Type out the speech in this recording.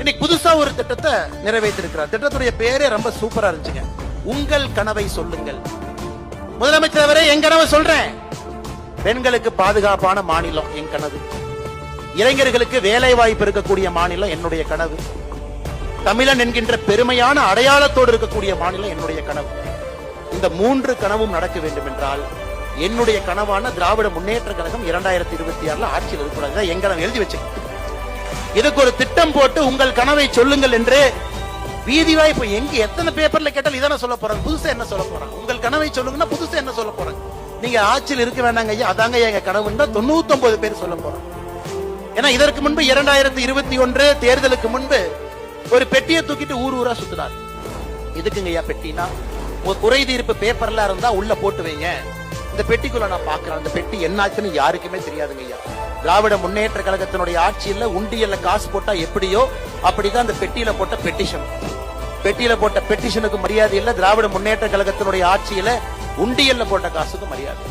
இன்னைக்கு புதுசா ஒரு திட்டத்தை நிறைவேற்றிருக்கிறார். திட்டத்துடைய பேரே ரொம்ப சூப்பரா இருந்துச்சுங்க. உங்கள் கனவை சொல்லுங்கள். முதலமைச்சர் அவரே, என் கனவை சொல்றேன். பெண்களுக்கு பாதுகாப்பான மாநிலம் என் கனவு. இளைஞர்களுக்கு வேலை வாய்ப்பு இருக்கக்கூடிய மாநிலம் என்னுடைய கனவு. தமிழன் என்கின்ற பெருமையான அடையாளத்தோடு இருக்கக்கூடிய மாநிலம் என்னுடைய கனவு. இந்த 3 கனவும் நடக்க வேண்டும் என்றால் என்னுடைய கனவான திராவிட முன்னேற்ற கழகம் 2026 ஆட்சியில் இருக்கக்கூடாது. எங்க கனவு எழுதி வச்சு இதுக்கு ஒரு திட்டம் போட்டு உங்கள் கனவை சொல்லுங்கள் என்று வீதி வாய்ப்பு எங்க எத்தனை பேப்பர்ல கேட்டாலும் இதான சொல்ல போறாங்க. புதுசா என்ன சொல்ல போறாங்க? உங்கள் கனவை சொல்லுங்கன்னா புதுசா என்ன சொல்ல போறாங்க? நீங்க ஆட்சியில் இருக்க வேண்டாங்க ஐயா, அதாங்க எங்க கனவுன்னு 99 பேர் சொல்ல போறாங்க. ஏன்னா இதற்கு முன்பு 2021 தேர்தலுக்கு முன்பு ஒரு பெட்டியை தூக்கிட்டு ஊர் ஊரா சுத்தினார். இதுக்குங்க ஐயா பெட்டினா, ஒரு குறை தீர்ப்பு பேப்பர்ல இருந்தா உள்ள போட்டு வைங்க, இந்த பெட்டிக்குள்ள நான் பாக்குறேன். அந்த பெட்டி என்னாச்சுன்னு யாருக்குமே தெரியாதுங்க ஐயா. திராவிட முன்னேற்ற கழகத்தினுடைய ஆட்சியில உண்டியல்ல காசு போட்டா எப்படியோ அப்படிதான் அந்த பெட்டியில போட்ட பெட்டிஷன். பெட்டியில போட்ட பெட்டிஷனுக்கு மரியாதை இல்ல. திராவிட முன்னேற்ற கழகத்தினுடைய ஆட்சியில உண்டியல்ல போட்ட காசுக்கு மரியாதை.